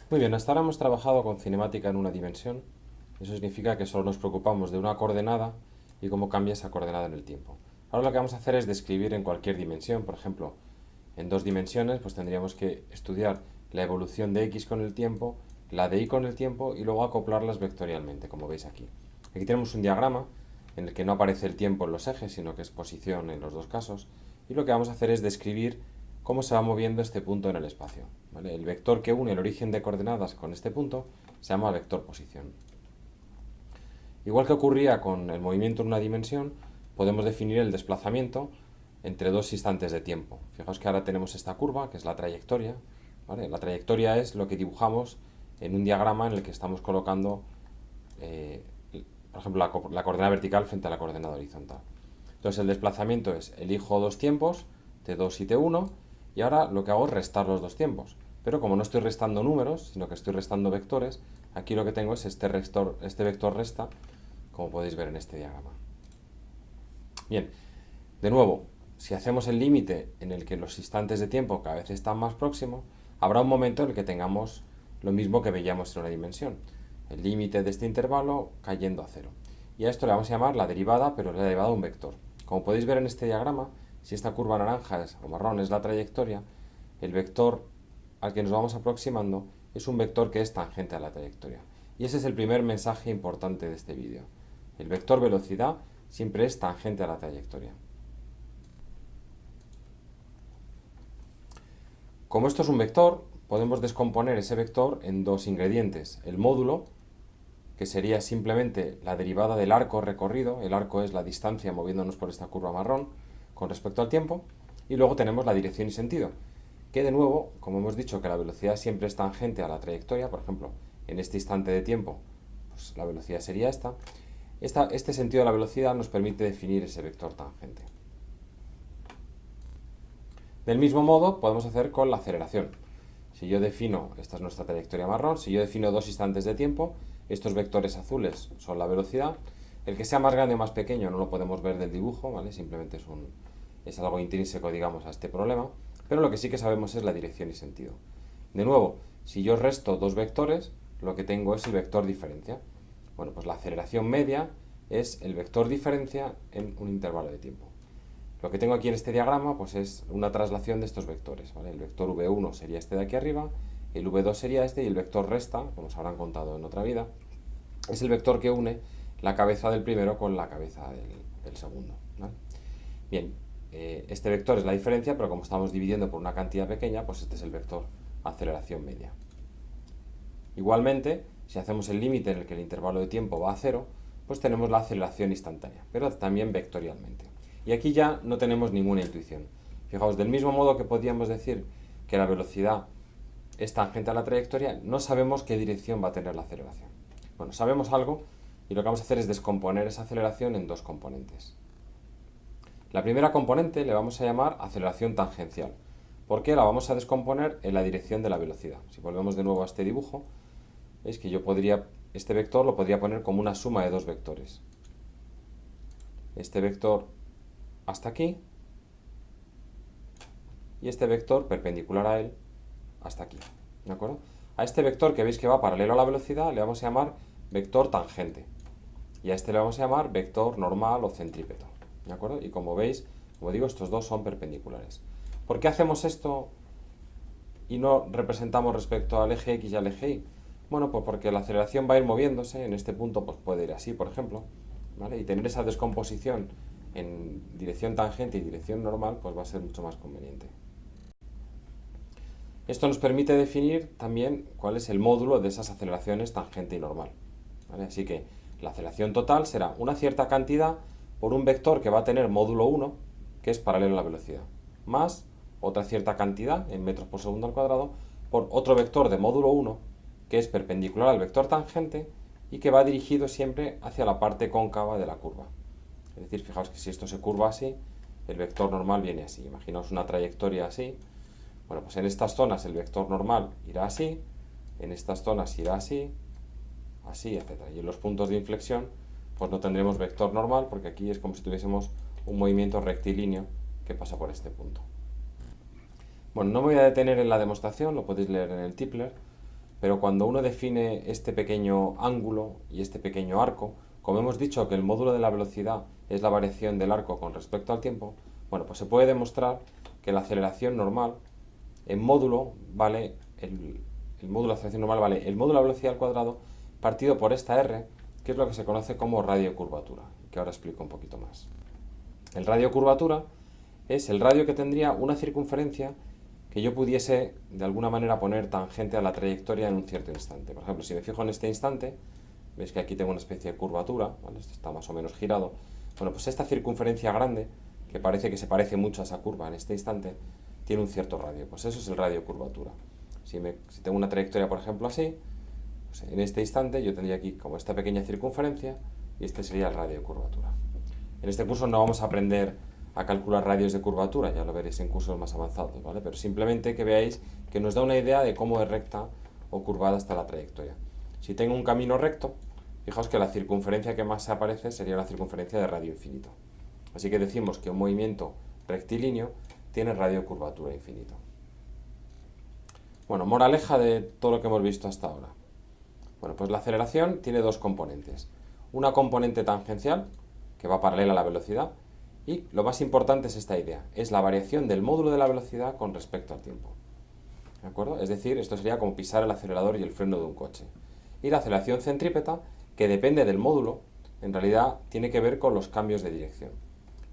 Muy bien, hasta ahora hemos trabajado con cinemática en una dimensión. Eso significa que solo nos preocupamos de una coordenada y cómo cambia esa coordenada en el tiempo. Ahora lo que vamos a hacer es describir en cualquier dimensión. Por ejemplo, en dos dimensiones, pues tendríamos que estudiar la evolución de x con el tiempo, la de y con el tiempo y luego acoplarlas vectorialmente, como veis aquí. Aquí tenemos un diagrama en el que no aparece el tiempo en los ejes, sino que es posición en los dos casos. Y lo que vamos a hacer es describir cómo se va moviendo este punto en el espacio. ¿Vale? El vector que une el origen de coordenadas con este punto se llama vector posición. Igual que ocurría con el movimiento en una dimensión, podemos definir el desplazamiento entre dos instantes de tiempo. Fijaos que ahora tenemos esta curva, que es la trayectoria. ¿Vale? La trayectoria es lo que dibujamos en un diagrama en el que estamos colocando, por ejemplo, la coordenada vertical frente a la coordenada horizontal. Entonces el desplazamiento es elijo dos tiempos, t2 y t1, y ahora lo que hago es restar los dos tiempos. Pero como no estoy restando números, sino que estoy restando vectores, aquí lo que tengo es este vector resta, como podéis ver en este diagrama. Bien, de nuevo, si hacemos el límite en el que los instantes de tiempo cada vez están más próximos, habrá un momento en el que tengamos lo mismo que veíamos en una dimensión. El límite de este intervalo cayendo a cero. Y a esto le vamos a llamar la derivada, pero la derivada de un vector. Como podéis ver en este diagrama, si esta curva naranja o marrón es la trayectoria, el vector al que nos vamos aproximando es un vector que es tangente a la trayectoria. Y ese es el primer mensaje importante de este vídeo. El vector velocidad siempre es tangente a la trayectoria. Como esto es un vector, podemos descomponer ese vector en dos ingredientes. El módulo, que sería simplemente la derivada del arco recorrido. El arco es la distancia moviéndonos por esta curva marrón con respecto al tiempo. Y luego tenemos la dirección y sentido, que de nuevo, como hemos dicho que la velocidad siempre es tangente a la trayectoria, por ejemplo, en este instante de tiempo, pues la velocidad sería esta. Este sentido de la velocidad nos permite definir ese vector tangente. Del mismo modo podemos hacer con la aceleración. Si yo defino, esta es nuestra trayectoria marrón, si yo defino dos instantes de tiempo, estos vectores azules son la velocidad. El que sea más grande o más pequeño no lo podemos ver del dibujo, ¿vale? Simplemente es algo intrínseco, digamos, a este problema. Pero lo que sí que sabemos es la dirección y sentido. De nuevo, si yo resto dos vectores, lo que tengo es el vector diferencia. Bueno, pues la aceleración media es el vector diferencia en un intervalo de tiempo. Lo que tengo aquí en este diagrama pues es una traslación de estos vectores, ¿vale? El vector v1 sería este de aquí arriba, el v2 sería este y el vector resta, como os habrán contado en otra vida, es el vector que une la cabeza del primero con la cabeza del segundo, ¿vale? Bien, este vector es la diferencia, pero como estamos dividiendo por una cantidad pequeña, pues este es el vector aceleración media. Igualmente, si hacemos el límite en el que el intervalo de tiempo va a cero, pues tenemos la aceleración instantánea, pero también vectorialmente. Y aquí ya no tenemos ninguna intuición. Fijaos, del mismo modo que podíamos decir que la velocidad es tangente a la trayectoria, no sabemos qué dirección va a tener la aceleración. Bueno, sabemos algo y lo que vamos a hacer es descomponer esa aceleración en dos componentes. La primera componente le vamos a llamar aceleración tangencial, porque la vamos a descomponer en la dirección de la velocidad. Si volvemos de nuevo a este dibujo, veis que este vector lo podría poner como una suma de dos vectores. Este vector hasta aquí y este vector perpendicular a él hasta aquí. ¿De acuerdo? A este vector que veis que va paralelo a la velocidad le vamos a llamar vector tangente. Y a este le vamos a llamar vector normal o centrípeto. ¿De acuerdo? Y como veis, como digo, estos dos son perpendiculares. ¿Por qué hacemos esto y no representamos respecto al eje X y al eje Y? Bueno, pues porque la aceleración va a ir moviéndose, en este punto pues puede ir así, por ejemplo, ¿vale? Y tener esa descomposición en dirección tangente y dirección normal pues va a ser mucho más conveniente. Esto nos permite definir también cuál es el módulo de esas aceleraciones tangente y normal, ¿vale? Así que la aceleración total será una cierta cantidad por un vector que va a tener módulo 1, que es paralelo a la velocidad, más otra cierta cantidad en metros por segundo al cuadrado por otro vector de módulo 1, que es perpendicular al vector tangente y que va dirigido siempre hacia la parte cóncava de la curva. Es decir, fijaos que si esto se curva así, el vector normal viene así. Imaginaos una trayectoria así. Bueno, pues en estas zonas el vector normal irá así, en estas zonas irá así, así, etc. Y en los puntos de inflexión, pues no tendremos vector normal, porque aquí es como si tuviésemos un movimiento rectilíneo que pasa por este punto. Bueno, no me voy a detener en la demostración, lo podéis leer en el Tipler, pero cuando uno define este pequeño ángulo y este pequeño arco, como hemos dicho que el módulo de la velocidad es la variación del arco con respecto al tiempo, bueno, pues se puede demostrar que la aceleración normal en módulo vale el módulo de aceleración normal vale el módulo de la velocidad al cuadrado partido por esta r, que es lo que se conoce como radio curvatura, que ahora explico un poquito más. El radio curvatura es el radio que tendría una circunferencia que yo pudiese de alguna manera poner tangente a la trayectoria en un cierto instante. Por ejemplo, si me fijo en este instante, veis que aquí tengo una especie de curvatura, ¿vale? Esto está más o menos girado. Bueno, pues esta circunferencia grande, que parece que se parece mucho a esa curva en este instante, tiene un cierto radio. Pues eso es el radio curvatura. Si tengo una trayectoria, por ejemplo, así, pues en este instante yo tendría aquí como esta pequeña circunferencia y este sería el radio curvatura. En este curso no vamos a aprender a calcular radios de curvatura, ya lo veréis en cursos más avanzados, ¿vale? Pero simplemente que veáis que nos da una idea de cómo es recta o curvada está la trayectoria. Si tengo un camino recto, fijaos que la circunferencia que más se aparece sería la circunferencia de radio infinito. Así que decimos que un movimiento rectilíneo tiene radio curvatura infinito. Bueno, moraleja de todo lo que hemos visto hasta ahora. Bueno, pues la aceleración tiene dos componentes. Una componente tangencial, que va paralela a la velocidad, y lo más importante es esta idea, es la variación del módulo de la velocidad con respecto al tiempo. ¿De acuerdo? Es decir, esto sería como pisar el acelerador y el freno de un coche. Y la aceleración centrípeta, que depende del módulo, en realidad tiene que ver con los cambios de dirección.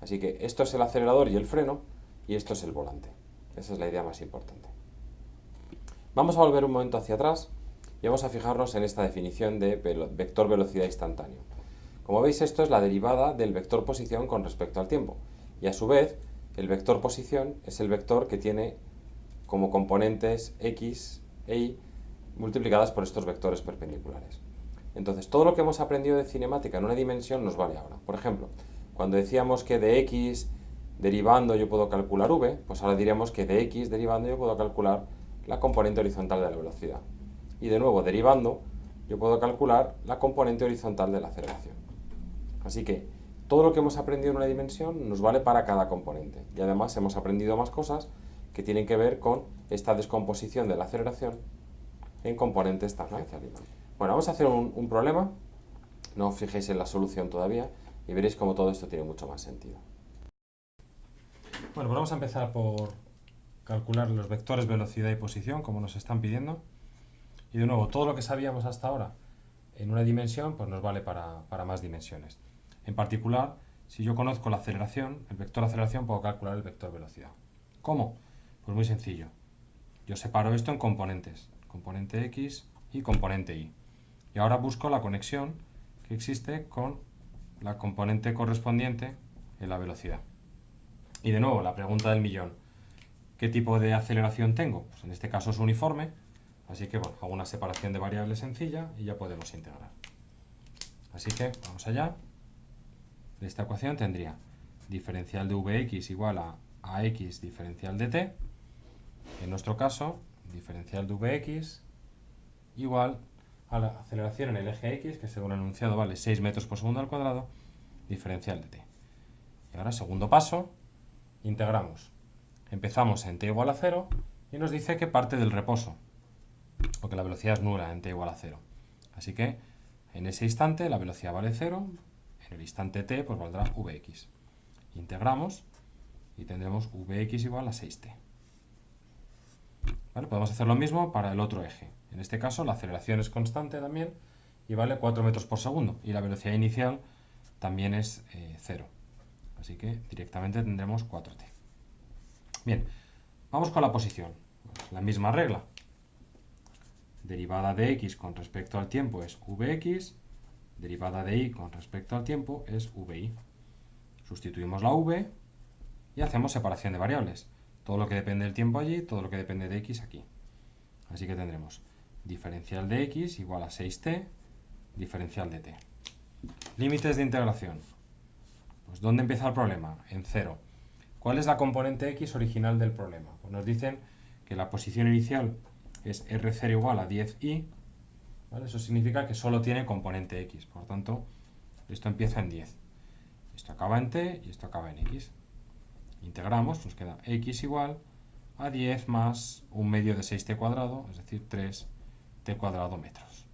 Así que esto es el acelerador y el freno, y esto es el volante. Esa es la idea más importante. Vamos a volver un momento hacia atrás y vamos a fijarnos en esta definición de vector velocidad instantáneo. Como veis, esto es la derivada del vector posición con respecto al tiempo. Y a su vez, el vector posición es el vector que tiene como componentes x e y multiplicadas por estos vectores perpendiculares. Entonces, todo lo que hemos aprendido de cinemática en una dimensión nos vale ahora. Por ejemplo, cuando decíamos que de x derivando yo puedo calcular v, pues ahora diremos que de x derivando yo puedo calcular la componente horizontal de la velocidad. Y de nuevo, derivando, yo puedo calcular la componente horizontal de la aceleración. Así que todo lo que hemos aprendido en una dimensión nos vale para cada componente. Y además hemos aprendido más cosas que tienen que ver con esta descomposición de la aceleración en componentes tangenciales. Bueno, vamos a hacer un problema. No os fijéis en la solución todavía y veréis cómo todo esto tiene mucho más sentido. Bueno, pues vamos a empezar por calcular los vectores velocidad y posición, como nos están pidiendo. Y de nuevo, todo lo que sabíamos hasta ahora en una dimensión, pues nos vale para más dimensiones. En particular, si yo conozco la aceleración, el vector aceleración, puedo calcular el vector velocidad. ¿Cómo? Pues muy sencillo. Yo separo esto en componentes, componente X y componente Y. Y ahora busco la conexión que existe con la componente correspondiente en la velocidad. Y de nuevo, la pregunta del millón. ¿Qué tipo de aceleración tengo? Pues en este caso es uniforme, así que bueno, hago una separación de variables sencilla y ya podemos integrar. Así que vamos allá. De esta ecuación tendría diferencial de Vx igual a AX diferencial de t. En nuestro caso, diferencial de Vx igual a la aceleración en el eje X, que según el enunciado vale 6 metros por segundo al cuadrado, diferencial de t. Y ahora, segundo paso, integramos. Empezamos en t igual a 0 y nos dice que parte del reposo, porque la velocidad es nula en t igual a 0. Así que en ese instante la velocidad vale 0, en el instante t pues valdrá Vx. Integramos y tendremos Vx igual a 6t. ¿Vale? Podemos hacer lo mismo para el otro eje. En este caso la aceleración es constante también y vale 4 metros por segundo y la velocidad inicial también es 0. Así que directamente tendremos 4t. Bien, vamos con la posición. Pues la misma regla. Derivada de x con respecto al tiempo es Vx, derivada de y con respecto al tiempo es Vi. Sustituimos la v y hacemos separación de variables. Todo lo que depende del tiempo allí, todo lo que depende de x aquí. Así que tendremos diferencial de x igual a 6t, diferencial de t. Límites de integración. Pues ¿dónde empieza el problema? En 0. ¿Cuál es la componente x original del problema? Pues nos dicen que la posición inicial es R0 igual a 10i, ¿vale? Eso significa que solo tiene componente x, por lo tanto, esto empieza en 10. Esto acaba en t y esto acaba en x. Integramos, nos queda x igual a 10 más un medio de 6t cuadrado, es decir, 3 t cuadrado metros.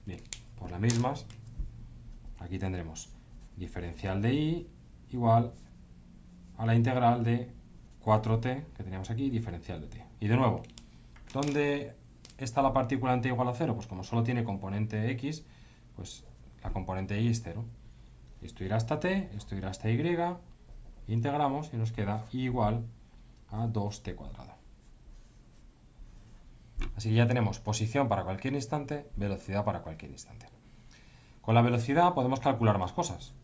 Bien, por las mismas, aquí tendremos diferencial de y igual a la integral de 4t que teníamos aquí, diferencial de t. Y de nuevo, ¿dónde está la partícula en t igual a 0? Pues como solo tiene componente x, pues la componente y es 0. Esto irá hasta t, esto irá hasta y, integramos y nos queda y igual a 2t cuadrado. Así que ya tenemos posición para cualquier instante, velocidad para cualquier instante. Con la velocidad podemos calcular más cosas.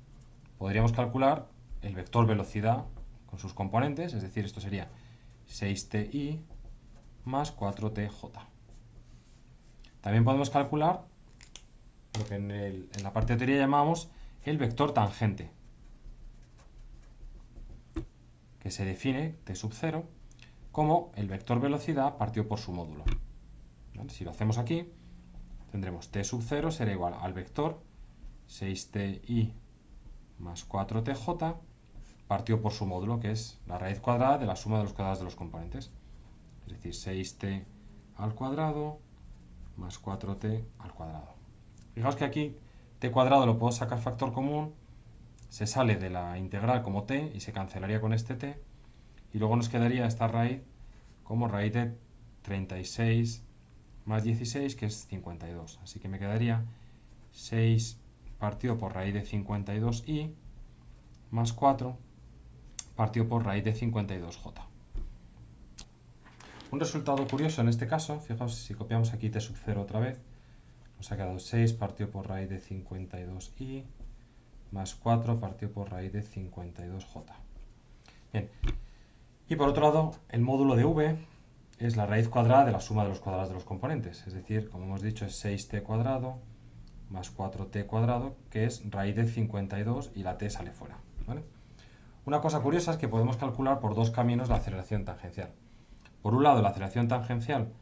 Podríamos calcular el vector velocidad con sus componentes, es decir, esto sería 6ti más 4tj. También podemos calcular lo que en la parte de teoría llamamos el vector tangente, que se define t sub 0 como el vector velocidad partido por su módulo. ¿Vale? Si lo hacemos aquí, tendremos t sub 0 será igual al vector 6ti más 4tj partido por su módulo, que es la raíz cuadrada de la suma de los cuadrados de los componentes. Es decir, 6t al cuadrado más 4t al cuadrado. Fijaos que aquí t cuadrado lo puedo sacar factor común, se sale de la integral como t y se cancelaría con este t, y luego nos quedaría esta raíz como raíz de 36 más 16, que es 52. Así que me quedaría 6 partido por raíz de 52i más 4 partido por raíz de 52j. Un resultado curioso en este caso, fijaos, si copiamos aquí t sub 0 otra vez, nos ha quedado 6 partido por raíz de 52i más 4 partido por raíz de 52j. Bien, y por otro lado, el módulo de v es la raíz cuadrada de la suma de los cuadrados de los componentes, es decir, como hemos dicho, es 6t cuadrado más 4t cuadrado, que es raíz de 52 y la t sale fuera, ¿vale? Una cosa curiosa es que podemos calcular por dos caminos la aceleración tangencial. Por un lado, la aceleración tangencial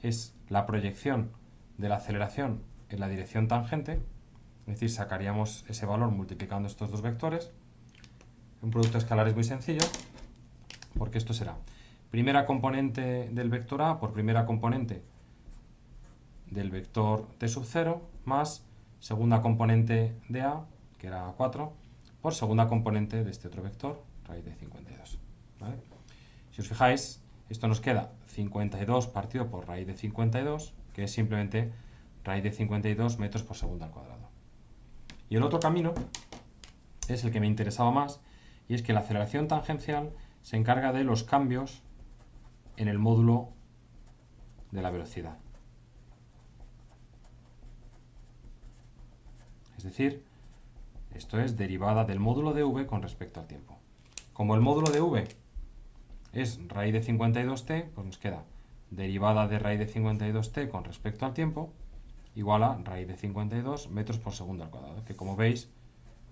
es la proyección de la aceleración en la dirección tangente, es decir, sacaríamos ese valor multiplicando estos dos vectores. Un producto escalar es muy sencillo, porque esto será primera componente del vector a por primera componente del vector t sub 0 más segunda componente de a, que era 4, por segunda componente de este otro vector, raíz de 52. ¿Vale? Si os fijáis, esto nos queda 52 partido por raíz de 52, que es simplemente raíz de 52 metros por segundo al cuadrado. Y el otro camino es el que me interesaba más, y es que la aceleración tangencial se encarga de los cambios en el módulo de la velocidad. Es decir, esto es derivada del módulo de v con respecto al tiempo. Como el módulo de v es raíz de 52t, pues nos queda derivada de raíz de 52t con respecto al tiempo igual a raíz de 52 metros por segundo al cuadrado, que como veis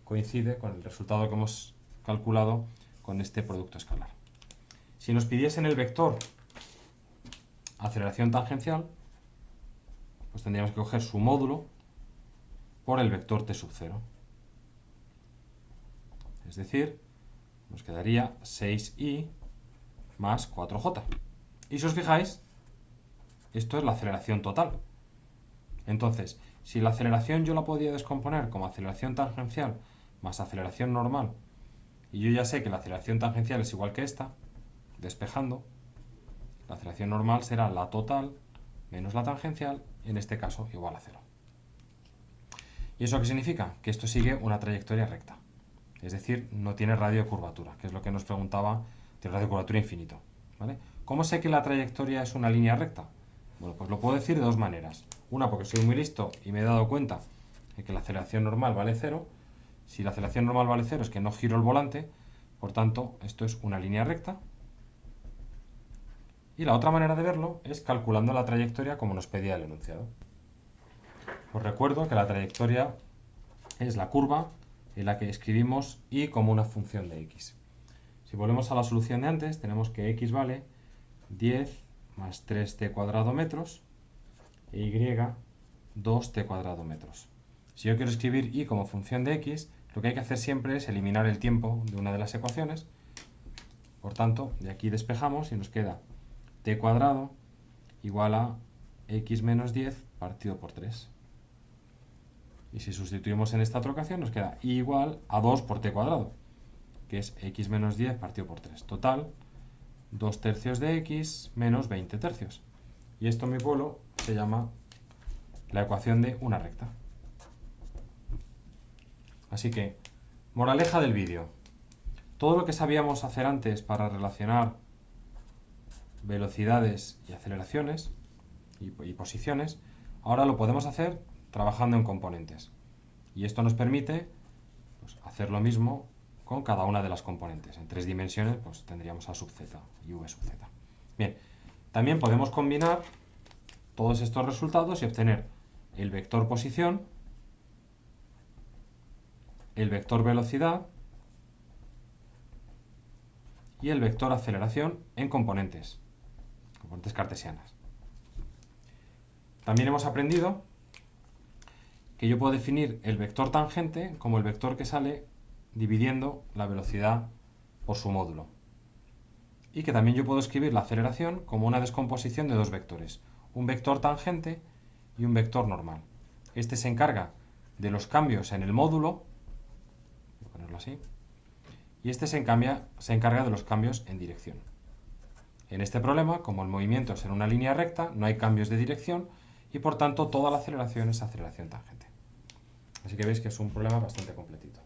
coincide con el resultado que hemos calculado con este producto escalar. Si nos pidiesen el vector aceleración tangencial, pues tendríamos que coger su módulo por el vector t sub 0. Es decir, nos quedaría 6i más 4j. Y si os fijáis, esto es la aceleración total. Entonces, si la aceleración yo la podía descomponer como aceleración tangencial más aceleración normal, y yo ya sé que la aceleración tangencial es igual que esta, despejando, la aceleración normal será la total menos la tangencial, en este caso igual a 0. ¿Y eso qué significa? Que esto sigue una trayectoria recta. Es decir, no tiene radio de curvatura, que es lo que nos preguntaba de radio de curvatura infinito. ¿Vale? ¿Cómo sé que la trayectoria es una línea recta? Bueno, pues lo puedo decir de dos maneras. Una, porque soy muy listo y me he dado cuenta de que la aceleración normal vale 0. Si la aceleración normal vale 0 es que no giro el volante, por tanto, esto es una línea recta. Y la otra manera de verlo es calculando la trayectoria como nos pedía el enunciado. Os recuerdo que la trayectoria es la curva en la que escribimos y como una función de x. Si volvemos a la solución de antes, tenemos que x vale 10 más 3t cuadrado metros e y 2t cuadrado metros. Si yo quiero escribir y como función de x, lo que hay que hacer siempre es eliminar el tiempo de una de las ecuaciones. Por tanto, de aquí despejamos y nos queda t cuadrado igual a x menos 10 partido por 3. Y si sustituimos en esta otra ocasión nos queda y igual a 2 por t cuadrado, que es x menos 10 partido por 3. Total, 2 tercios de x menos 20 tercios. Y esto, mi pueblo, se llama la ecuación de una recta. Así que, moraleja del vídeo. Todo lo que sabíamos hacer antes para relacionar velocidades y aceleraciones y posiciones, ahora lo podemos hacer trabajando en componentes. Y esto nos permite pues, hacer lo mismo con cada una de las componentes. En 3 dimensiones pues, tendríamos a sub z y v sub z. Bien, también podemos combinar todos estos resultados y obtener el vector posición, el vector velocidad y el vector aceleración en componentes cartesianas. También hemos aprendido que yo puedo definir el vector tangente como el vector que sale dividiendo la velocidad por su módulo. Y que también yo puedo escribir la aceleración como una descomposición de dos vectores, un vector tangente y un vector normal. Este se encarga de los cambios en el módulo, voy a ponerlo así, y este se encarga de los cambios en dirección. En este problema, como el movimiento es en una línea recta, no hay cambios de dirección y por tanto toda la aceleración es aceleración tangente. Así que veis que es un problema bastante completito.